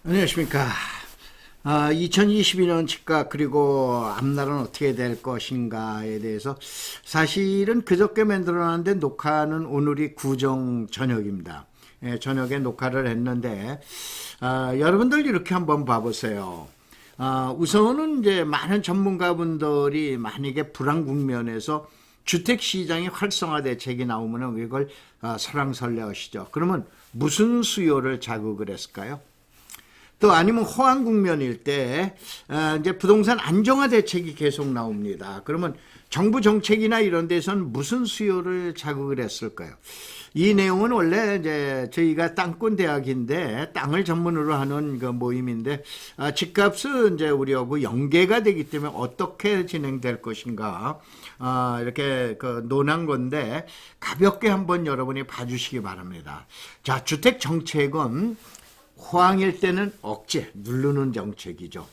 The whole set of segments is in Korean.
안녕하십니까. 2022년 집값 그리고 앞날은 어떻게 될 것인가에 대해서 사실은 그저께 만들어놨는데 녹화는 오늘이 구정 저녁입니다. 저녁에 녹화를 했는데 여러분들 이렇게 한번 봐보세요. 우선은 이제 많은 전문가분들이 만약에 불황 국면에서 주택시장이 활성화 대책이 나오면 이걸 설왕설래하시죠. 그러면 무슨 수요를 자극을 했을까요? 또 아니면 호황 국면일 때 이제 부동산 안정화 대책이 계속 나옵니다. 그러면 정부 정책이나 이런 데서는 무슨 수요를 자극을 했을까요? 이 내용은 원래 이제 저희가 땅꾼 대학인데 땅을 전문으로 하는 그 모임인데 집값은 이제 우리하고 연계가 되기 때문에 어떻게 진행될 것인가 이렇게 그 논한 건데 가볍게 한번 여러분이 봐주시기 바랍니다. 자, 주택 정책은 호황일 때는 억제, 누르는 정책이죠.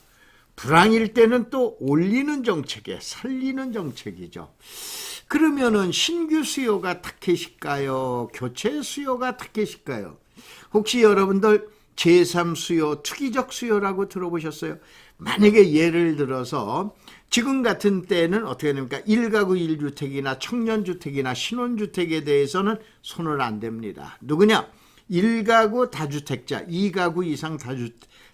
불황일 때는 또 올리는 정책에 살리는 정책이죠. 그러면은 신규 수요가 타켓일까요? 교체 수요가 타켓일까요? 혹시 여러분들 제3 수요, 투기적 수요라고 들어보셨어요? 만약에 예를 들어서 지금 같은 때는 어떻게 됩니까? 1가구 1주택이나 청년주택이나 신혼주택에 대해서는 손을 안 댑니다. 누구냐? 1가구 다주택자, 2가구 이상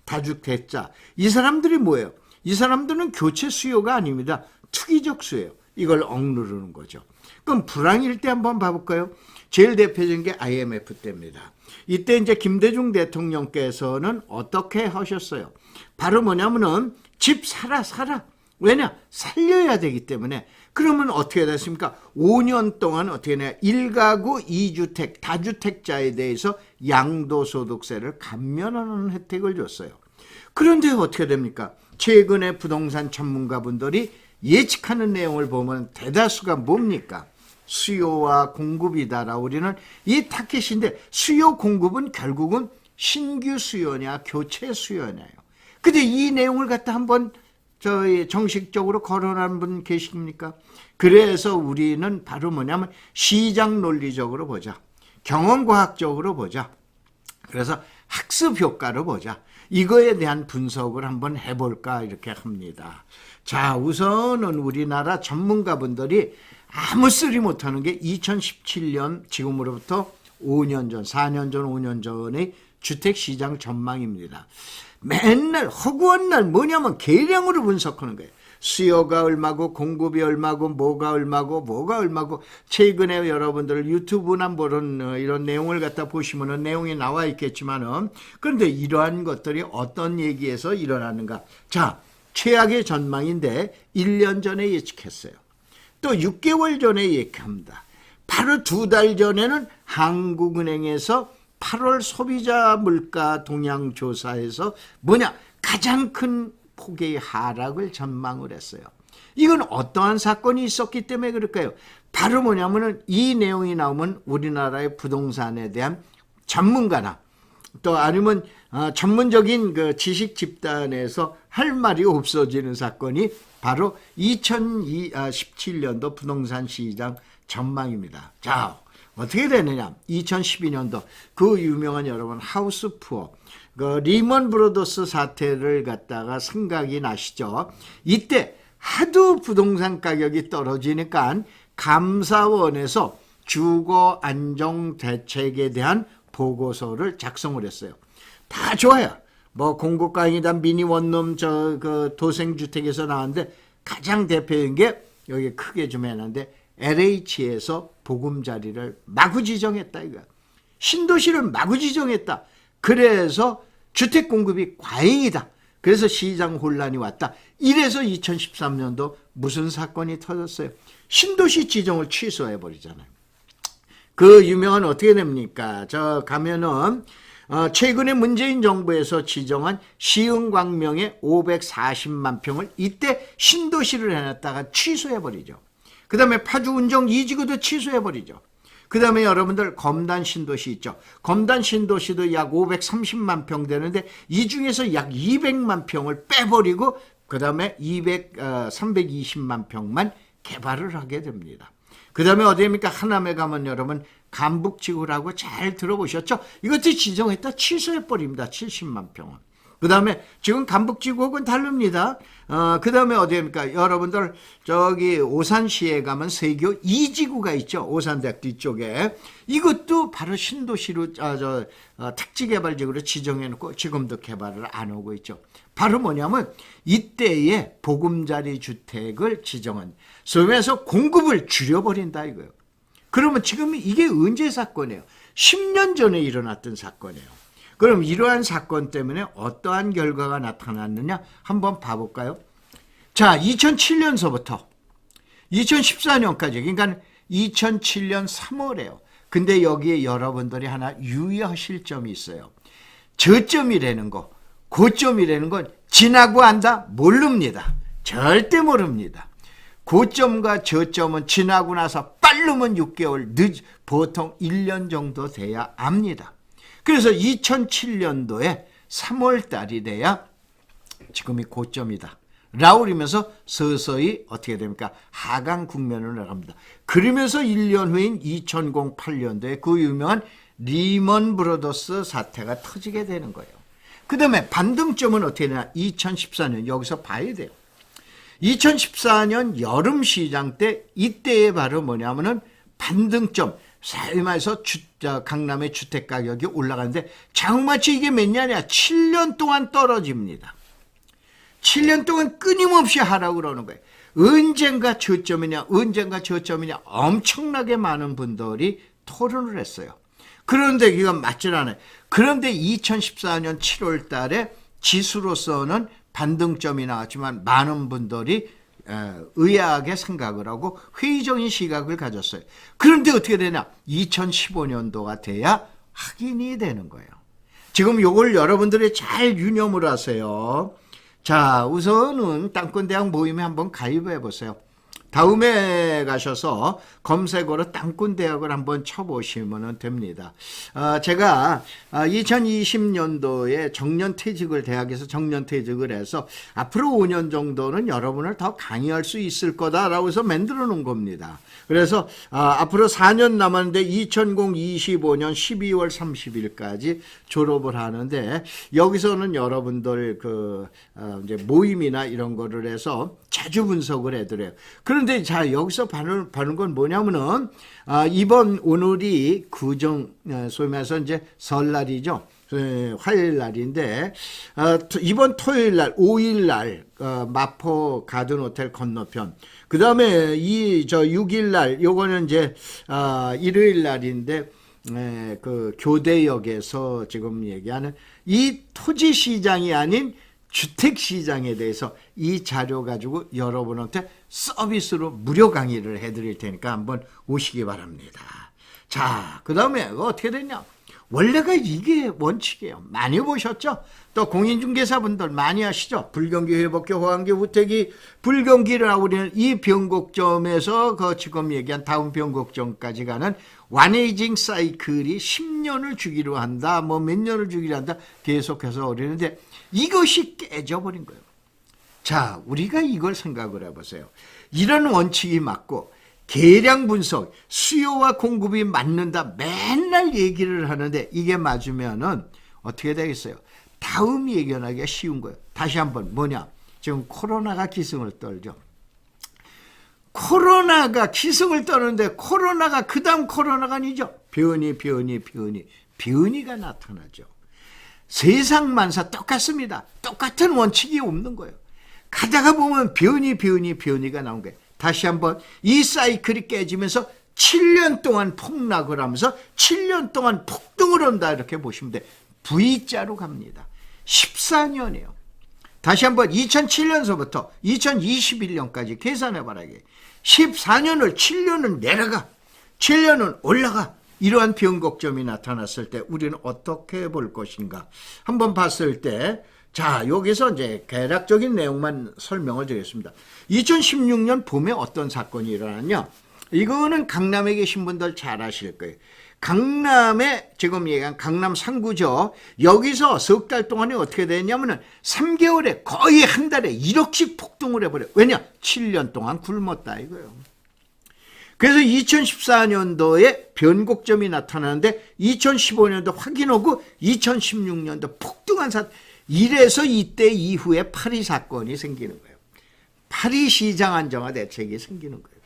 다주택자. 이 사람들이 뭐예요? 이 사람들은 교체 수요가 아닙니다. 투기적 수요예요. 이걸 억누르는 거죠. 그럼 불황일 때 한번 봐볼까요? 제일 대표적인 게 IMF 때입니다. 이때 이제 김대중 대통령께서는 어떻게 하셨어요? 바로 뭐냐면은 집 사라. 왜냐? 살려야 되기 때문에. 그러면 어떻게 됐습니까? 5년 동안 어떻게 되냐? 1가구 2주택 다주택자에 대해서 양도소득세를 감면하는 혜택을 줬어요. 그런데 어떻게 됩니까? 최근에 부동산 전문가분들이 예측하는 내용을 보면 대다수가 뭡니까? 수요와 공급이다라 우리는 이 타켓인데 수요 공급은 결국은 신규 수요냐 교체 수요냐요. 근데 이 내용을 갖다 한번 저희 정식적으로 거론한 분 계십니까? 그래서 우리는 바로 뭐냐면 시장 논리적으로 보자. 경험과학적으로 보자. 그래서 학습 효과로 보자. 이거에 대한 분석을 한번 해볼까 이렇게 합니다. 자, 우선은 우리나라 전문가분들이 아무 쓰리 못하는 게 2017년 지금으로부터 5년 전, 4년 전, 5년 전의 주택시장 전망입니다. 맨날 허구한 날 뭐냐면 계량으로 분석하는 거예요. 수요가 얼마고 공급이 얼마고 뭐가 얼마고 최근에 여러분들 유튜브나 보는 이런 내용을 갖다 보시면은 내용이 나와 있겠지만은 그런데 이러한 것들이 어떤 얘기에서 일어나는가? 자, 최악의 전망인데 1년 전에 예측했어요. 또 6개월 전에 예측합니다. 바로 2달 전에는 한국은행에서 8월 소비자 물가 동향 조사에서 뭐냐? 가장 큰 폭의 하락을 전망을 했어요. 이건 어떠한 사건이 있었기 때문에 그럴까요? 바로 뭐냐면은 이 내용이 나오면 우리나라의 부동산에 대한 전문가나 또 아니면 전문적인 그 지식 집단에서 할 말이 없어지는 사건이 바로 2017년도 부동산 시장 전망입니다. 자, 어떻게 되느냐? 2012년도 그 유명한 여러분 하우스 푸어 그 리먼 브로더스 사태를 갖다가 생각이 나시죠? 이때 하도 부동산 가격이 떨어지니까 감사원에서 주거 안정 대책에 대한 보고서를 작성을 했어요. 다 좋아요. 뭐 공급가격이다 미니 원룸 그 도생주택에서 나왔는데 가장 대표적인 게 여기 크게 좀 해놨는데 LH에서 보금자리를 마구 지정했다 이거야. 신도시를 마구 지정했다. 그래서 주택 공급이 과잉이다. 그래서 시장 혼란이 왔다. 이래서 2013년도 무슨 사건이 터졌어요? 신도시 지정을 취소해버리잖아요. 그 유명한 어떻게 됩니까? 저 가면은 최근에 문재인 정부에서 지정한 시흥광명의 540만 평을 이때 신도시를 해놨다가 취소해버리죠. 그 다음에 파주 운정 2지구도 취소해버리죠. 그 다음에 여러분들 검단 신도시 있죠. 검단 신도시도 약 530만 평 되는데 이 중에서 약 200만 평을 빼버리고 그 다음에 320만 평만 개발을 하게 됩니다. 그 다음에 어디입니까? 하남에 가면 여러분 감북지구라고 잘 들어보셨죠? 이것도 지정했다 취소해버립니다. 70만 평은. 그 다음에 지금 간북지구하고는 다릅니다. 그 다음에 어디입니까? 여러분들 저기 오산시에 가면 세교 2지구가 있죠. 오산대학 뒤쪽에. 이것도 바로 신도시로 택지개발지구로 지정해놓고 지금도 개발을 안 하고 있죠. 바로 뭐냐면 이때에 보금자리 주택을 지정한 소위 말해서 공급을 줄여버린다 이거예요. 그러면 지금 이게 언제 사건이에요? 10년 전에 일어났던 사건이에요. 그럼 이러한 사건 때문에 어떠한 결과가 나타났느냐 한번 봐볼까요? 자, 2007년서부터 2014년까지 그러니까 2007년 3월에요. 근데 여기에 여러분들이 하나 유의하실 점이 있어요. 저점이라는 거, 고점이라는 건 지나고 한다? 모릅니다. 절대 모릅니다. 고점과 저점은 지나고 나서 빠르면 6개월, 보통 1년 정도 돼야 압니다. 그래서 2007년도에 3월 달이 돼야 지금이 고점이다 라고 그러면서 서서히 어떻게 됩니까? 하강 국면으로 나갑니다. 그러면서 1년 후인 2008년도에 그 유명한 리먼 브로더스 사태가 터지게 되는 거예요. 그 다음에 반등점은 어떻게 되냐? 2014년 여기서 봐야 돼요. 2014년 여름 시장 때 이때에 바로 뭐냐면은 반등점 삶에서 강남의 주택 가격이 올라가는데 장마치 이게 몇 년이야? 7년 동안 떨어집니다. 7년 동안 끊임없이 하라고 그러는 거예요. 언젠가 저점이냐 엄청나게 많은 분들이 토론을 했어요. 그런데 이건 맞질 않아요. 그런데 2014년 7월 달에 지수로서는 반등점이 나왔지만 많은 분들이 의아하게 생각을 하고 회의적인 시각을 가졌어요. 그런데 어떻게 되냐? 2015년도가 돼야 확인이 되는 거예요. 지금 이걸 여러분들이 잘 유념을 하세요. 자, 우선은 땅권대학 모임에 한번 가입해 보세요. 다음에 가셔서 검색어로 땅권대학을 한번 쳐보시면 됩니다. 제가 2020년도에 정년퇴직을 대학에서 정년퇴직을 해서 앞으로 5년 정도는 여러분을 더 강의할 수 있을 거다라고 해서 만들어 놓은 겁니다. 그래서 앞으로 4년 남았는데 2025년 12월 30일까지 졸업을 하는데 여기서는 여러분들 이제 모임이나 이런 거를 해서 자주 분석을 해드려요. 그런데 자 여기서 봐는 건 뭐냐면은 오늘이 소위 말해서 이제 설날이죠. 화요일 날인데 이번 토요일 날 5일 날 마포 가든 호텔 건너편 그 다음에 6일 날 요거는 이제 일요일 날인데 그 교대역에서 지금 얘기하는 이 토지 시장이 아닌 주택 시장에 대해서 이 자료 가지고 여러분한테 서비스로 무료 강의를 해드릴 테니까 한번 오시기 바랍니다. 자, 그 다음에 어떻게 됐냐? 원래가 이게 원칙이에요. 많이 보셨죠? 또 공인중개사분들 많이 아시죠? 불경기, 회복기, 호황기, 우택이 불경기라고 우리는 이 변곡점에서 지금 얘기한 다음 변곡점까지 가는 완에이징 사이클이 10년을 주기로 한다, 뭐 몇 년을 주기로 한다, 계속해서 오르는데 이것이 깨져버린 거예요. 자, 우리가 이걸 생각을 해보세요. 이런 원칙이 맞고 계량 분석, 수요와 공급이 맞는다 맨날 얘기를 하는데 이게 맞으면은 어떻게 되겠어요? 다음 예견하기가 쉬운 거예요. 다시 한번 뭐냐? 지금 코로나가 기승을 떨죠. 코로나가 기승을 떠는데 코로나가 그 다음 코로나가 아니죠. 변이가 나타나죠. 세상 만사 똑같습니다. 똑같은 원칙이 없는 거예요. 가다가 보면 변이가 나온 거예요. 다시 한번 이 사이클이 깨지면서 7년 동안 폭락을 하면서 7년 동안 폭등을 한다 이렇게 보시면 돼. V자로 갑니다. 14년이에요. 다시 한번 2007년서부터 2021년까지 계산해봐라. 14년을 7년은 내려가 7년은 올라가. 이러한 변곡점이 나타났을 때 우리는 어떻게 볼 것인가 한번 봤을 때 자, 여기서 이제 개략적인 내용만 설명을 드리겠습니다. 2016년 봄에 어떤 사건이 일어났냐? 이거는 강남에 계신 분들 잘 아실 거예요. 강남에 지금 얘기한 강남 상구죠. 여기서 석 달 동안에 어떻게 됐냐면은 3개월에 거의 한 달에 1억씩 폭등을 해버려요. 왜냐? 7년 동안 굶었다 이거예요. 그래서 2014년도에 변곡점이 나타나는데 2015년도 확인하고 2016년도 폭등한 이래서 이때 이후에 파리 사건이 생기는 거예요. 파리 시장 안정화 대책이 생기는 거예요.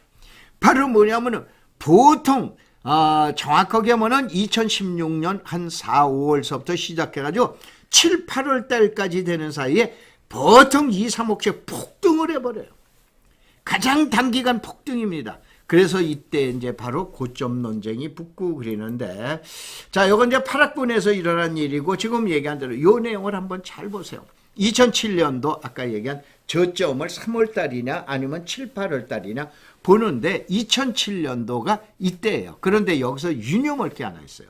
바로 뭐냐면은 보통 정확하게 하면은 2016년 한 4, 5월서부터 시작해가지고 7, 8월 달까지 되는 사이에 보통 2, 3억씩 폭등을 해버려요. 가장 단기간 폭등입니다. 그래서 이때 이제 바로 고점 논쟁이 붙고 그러는데, 자, 이건 이제 파락군에서 일어난 일이고, 지금 얘기한 대로 이 내용을 한번 잘 보세요. 2007년도 아까 얘기한 저점을 3월 달이냐 아니면 7, 8월 달이냐 보는데 2007년도가 이때예요. 그런데 여기서 유념할 게 하나 있어요.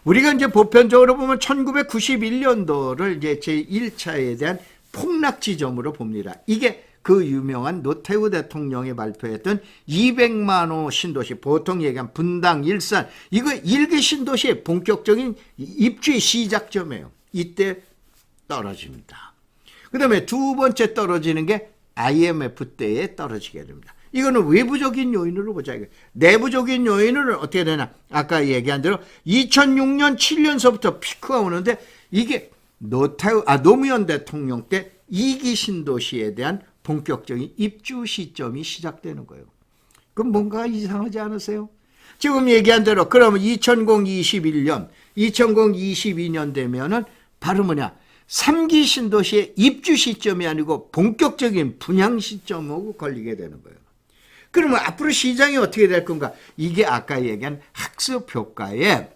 우리가 이제 보편적으로 보면 1991년도를 이제 제1차에 대한 폭락 지점으로 봅니다. 이게 그 유명한 노태우 대통령이 발표했던 200만 호 신도시, 보통 얘기한 분당, 일산, 이거 1기 신도시의 본격적인 입주의 시작점이에요. 이때 떨어집니다. 그 다음에 두 번째 떨어지는 게 IMF 때에 떨어지게 됩니다. 이거는 외부적인 요인으로 보자. 내부적인 요인은 어떻게 되나? 아까 얘기한 대로 2006년, 7년서부터 피크가 오는데 이게 노무현 대통령 때 2기 신도시에 대한 본격적인 입주 시점이 시작되는 거예요. 그럼 뭔가 이상하지 않으세요? 지금 얘기한 대로 그러면 2021년, 2022년 되면은 바로 뭐냐? 3기 신도시의 입주 시점이 아니고 본격적인 분양 시점하고 걸리게 되는 거예요. 그러면 앞으로 시장이 어떻게 될 건가? 이게 아까 얘기한 학습 효과에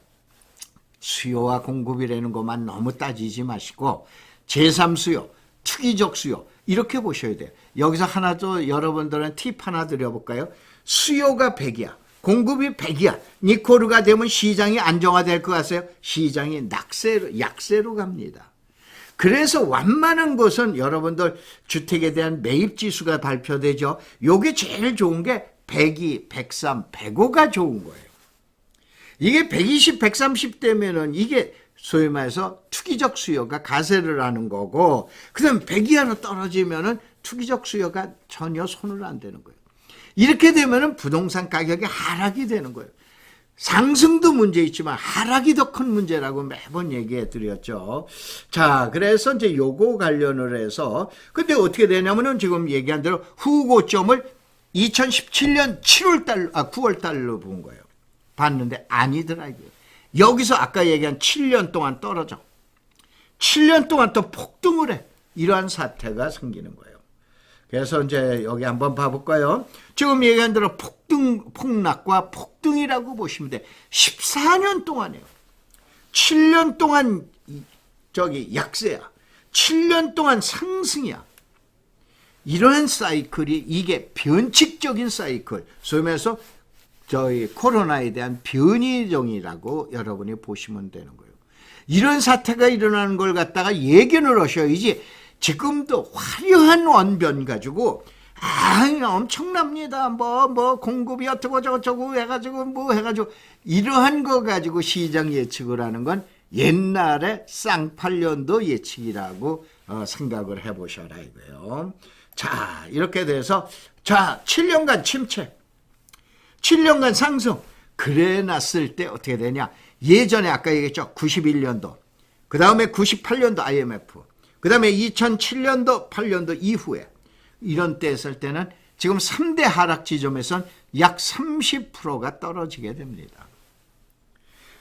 수요와 공급이라는 것만 너무 따지지 마시고 제3수요, 투기적 수요 이렇게 보셔야 돼요. 여기서 하나 더 여러분들은 팁 하나 드려볼까요? 수요가 100이야. 공급이 100이야. 니코르가 되면 시장이 안정화될 것 같아요? 시장이 약세로 갑니다. 그래서 완만한 것은 여러분들 주택에 대한 매입 지수가 발표되죠. 요게 제일 좋은 게 102, 103, 105가 좋은 거예요. 이게 120, 130 되면은 이게 소위 말해서 투기적 수요가 가세를 하는 거고, 그 다음 100 이하로 떨어지면은 투기적 수요가 전혀 손을 안 대는 거예요. 이렇게 되면은 부동산 가격이 하락이 되는 거예요. 상승도 문제 있지만 하락이 더 큰 문제라고 매번 얘기해 드렸죠. 자, 그래서 이제 요거 관련을 해서, 근데 어떻게 되냐면은 지금 얘기한 대로 후고점을 2017년 9월 달로 본 거예요. 봤는데 아니더라고요. 여기서 아까 얘기한 7년 동안 떨어져. 7년 동안 또 폭등을 해. 이러한 사태가 생기는 거예요. 그래서 이제 여기 한번 봐볼까요? 지금 얘기한 대로 폭락과 폭등이라고 보시면 돼. 14년 동안이에요. 7년 동안 약세야. 7년 동안 상승이야. 이런 사이클이 이게 변칙적인 사이클. 소위 말해서 저희 코로나에 대한 변이종이라고 여러분이 보시면 되는 거예요. 이런 사태가 일어나는 걸 갖다가 예견을 하셔야지 지금도 화려한 원변 가지고 엄청납니다. 공급이 어쩌고 저쩌고 해가지고 이러한 거 가지고 시장 예측을 하는 건 옛날에 쌍팔년도 예측이라고 생각을 해보셔라 이거예요. 자, 이렇게 돼서 7년간 침체, 7년간 상승. 그래 놨을 때 어떻게 되냐? 예전에 아까 얘기했죠. 91년도, 그 다음에 98년도 IMF, 그 다음에 2007년도, 8년도 이후에 이런 때 했을 때는 지금 3대 하락 지점에선 약 30%가 떨어지게 됩니다.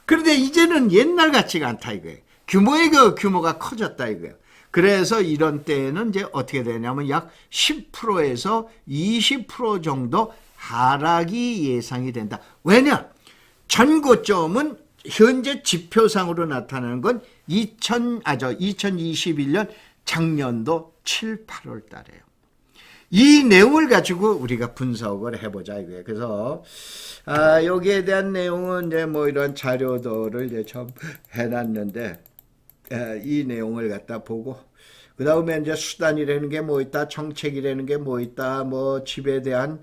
그런데 이제는 옛날 같지가 않다 이거예요. 규모가 커졌다 이거예요. 그래서 이런 때에는 이제 어떻게 되냐면 약 10%에서 20% 정도 하락이 예상이 된다. 왜냐? 전고점은 현재 지표상으로 나타나는 건 2021년 작년도 7, 8월 달이에요. 이 내용을 가지고 우리가 분석을 해보자 이거예요. 그래서 여기에 대한 내용은 이제 이런 자료들을 이제 좀 해놨는데 이 내용을 갖다 보고 그 다음에 이제 수단이라는 게 뭐 있다, 정책이라는 게 뭐 있다, 집에 대한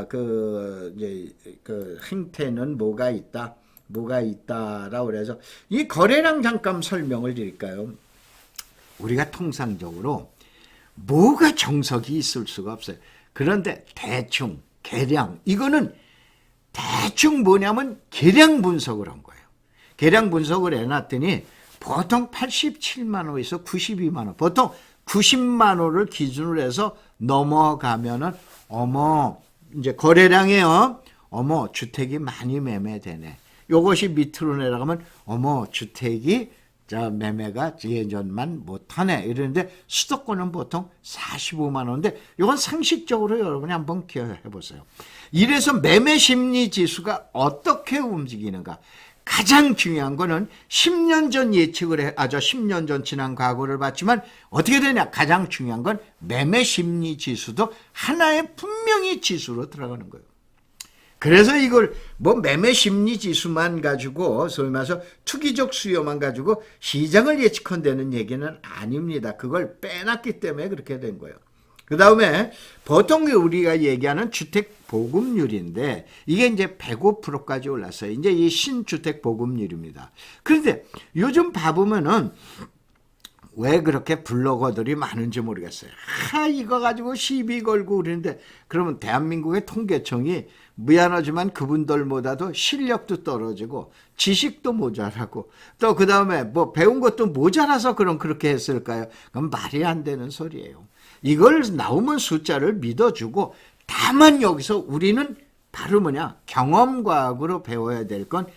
그 행태는 뭐가 있다라고 그래서 이 거래량 잠깐 설명을 드릴까요? 우리가 통상적으로 뭐가 정석이 있을 수가 없어요. 그런데 대충 계량, 이거는 대충 뭐냐면 계량 분석을 한 거예요. 계량 분석을 해놨더니 보통 87만 원에서 92만 원, 보통 90만 원을 기준으로 해서 넘어가면은 어머 이제 거래량이요. 어머 주택이 많이 매매되네. 요것이 밑으로 내려가면 어머 주택이 매매가 예전만 못하네 이러는데 수도권은 보통 45만 원인데 이건 상식적으로 여러분이 한번 기억해 보세요. 이래서 매매 심리 지수가 어떻게 움직이는가? 가장 중요한 거는 10년 전 예측을 해, 10년 전 지난 과거를 봤지만 어떻게 되냐? 가장 중요한 건 매매 심리 지수도 하나의 분명히 지수로 들어가는 거예요. 그래서 이걸 뭐 매매 심리 지수만 가지고 소위 말해서 투기적 수요만 가지고 시장을 예측한다는 얘기는 아닙니다. 그걸 빼놨기 때문에 그렇게 된 거예요. 그 다음에 보통 우리가 얘기하는 주택 보급률인데 이게 이제 105%까지 올랐어요. 이제 이 신주택 보급률입니다. 그런데 요즘 봐보면은 왜 그렇게 블로거들이 많은지 모르겠어요. 이거 가지고 시비 걸고 그러는데 그러면 대한민국의 통계청이 미안하지만 그분들보다도 실력도 떨어지고 지식도 모자라고 또 그 다음에 뭐 배운 것도 모자라서 그렇게 했을까요? 그건 말이 안 되는 소리예요. 이걸 나오면 숫자를 믿어주고 다만 여기서 우리는 바로 경험과학으로 배워야 될 건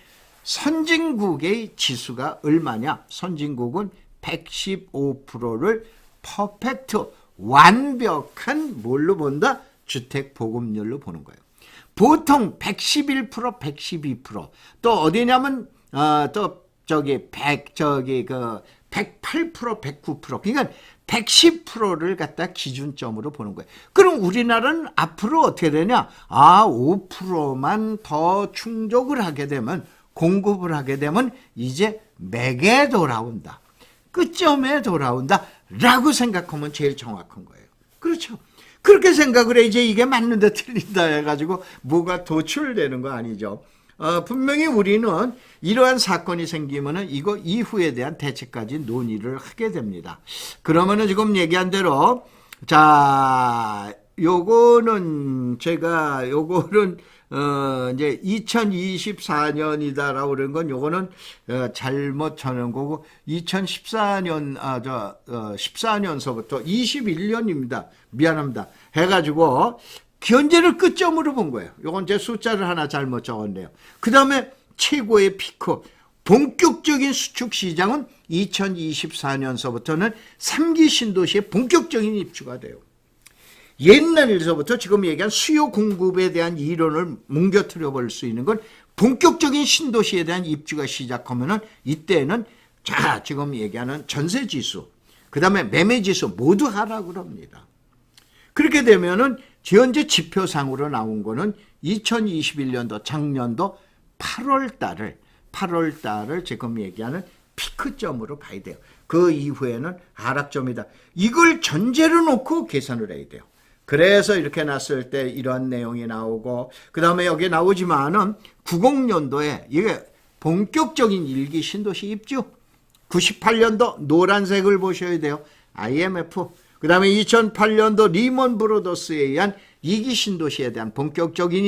선진국의 지수가 얼마냐? 선진국은 115%를 퍼펙트 완벽한 뭘로 본다? 주택 보급률로 보는 거예요. 보통 111%, 112%. 또 어디냐면 108%, 109%. 그러니까 110%를 갖다 기준점으로 보는 거예요. 그럼 우리나라는 앞으로 어떻게 되냐? 5%만 더 충족을 하게 되면 공급을 하게 되면 이제 맥에 돌아온다. 끝점에 돌아온다 라고 생각하면 제일 정확한 거예요. 그렇죠. 그렇게 생각을 해 이제 이게 맞는데 틀린다 해가지고 뭐가 도출되는 거 아니죠. 분명히 우리는 이러한 사건이 생기면은 이거 이후에 대한 대책까지 논의를 하게 됩니다. 그러면은 지금 얘기한 대로 요거는 이제 2024년이다라고 그런 건 요거는 잘못 전한 거고 2014년 14년서부터 21년입니다. 미안합니다. 해가지고 현재를 끝점으로 본 거예요. 요건 제 숫자를 하나 잘못 적었네요. 그 다음에 최고의 피크 본격적인 수축 시장은 2024년서부터는 3기 신도시의 본격적인 입주가 돼요. 옛날에서부터 지금 얘기한 수요 공급에 대한 이론을 뭉겨뜨려 볼 수 있는 건 본격적인 신도시에 대한 입주가 시작하면은 이때는 지금 얘기하는 전세 지수, 그 다음에 매매 지수 모두 하락을 합니다. 그렇게 되면은 현재 지표상으로 나온 거는 2021년도 작년도 8월 달을 지금 얘기하는 피크점으로 봐야 돼요. 그 이후에는 하락점이다. 이걸 전제로 놓고 계산을 해야 돼요. 그래서 이렇게 놨을 때 이런 내용이 나오고 그 다음에 여기 나오지만은 90년도에 이게 본격적인 일기 신도시 입주 98년도 노란색을 보셔야 돼요. IMF 그 다음에 2008년도 리먼 브로더스에 의한 2기 신도시에 대한 본격적인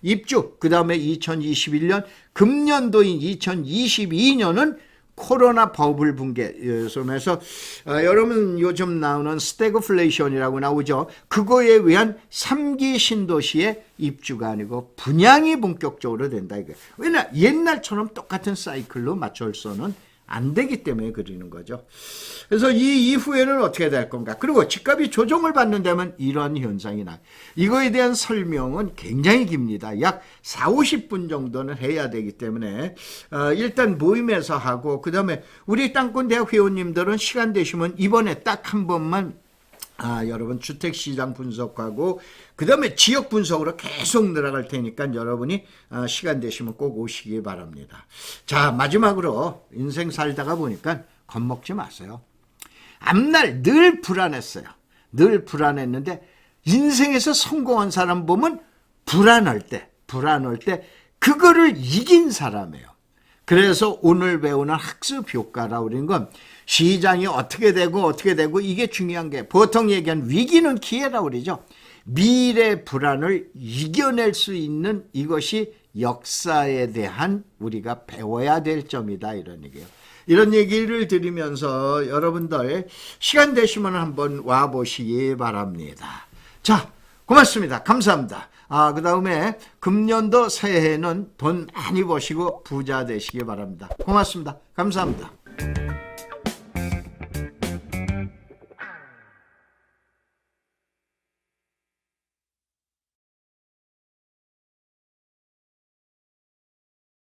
입주 그 다음에 2021년 금년도인 2022년은 코로나 버블 붕괴 그래서 여러분 요즘 나오는 스태그플레이션이라고 나오죠. 그거에 의한 3기 신도시의 입주가 아니고 분양이 본격적으로 된다 이거예요. 왜냐 옛날처럼 똑같은 사이클로 맞춰서는 안 되기 때문에 그리는 거죠. 그래서 이 이후에는 어떻게 될 건가? 그리고 집값이 조정을 받는다면 이런 현상이 나. 이거에 대한 설명은 굉장히 깁니다. 약 40-50분 정도는 해야 되기 때문에 일단 모임에서 하고 그 다음에 우리 땅권대학 회원님들은 시간 되시면 이번에 딱 한 번만 여러분 주택시장 분석하고 그 다음에 지역 분석으로 계속 늘어갈 테니까 여러분이 시간 되시면 꼭 오시기 바랍니다. 자, 마지막으로 인생 살다가 보니까 겁먹지 마세요. 앞날 늘 불안했어요. 늘 불안했는데 인생에서 성공한 사람 보면 불안할 때 그거를 이긴 사람이에요. 그래서 오늘 배우는 학습 효과라고 그러는 건 시장이 어떻게 되고 이게 중요한 게 보통 얘기한 위기는 기회라고 그러죠. 미래 불안을 이겨낼 수 있는 이것이 역사에 대한 우리가 배워야 될 점이다 이런 얘기예요. 이런 얘기를 드리면서 여러분들 시간 되시면 한번 와보시기 바랍니다. 자, 고맙습니다. 감사합니다. 그 다음에 금년도 새해에는 돈 많이 버시고 부자 되시기 바랍니다. 고맙습니다. 감사합니다.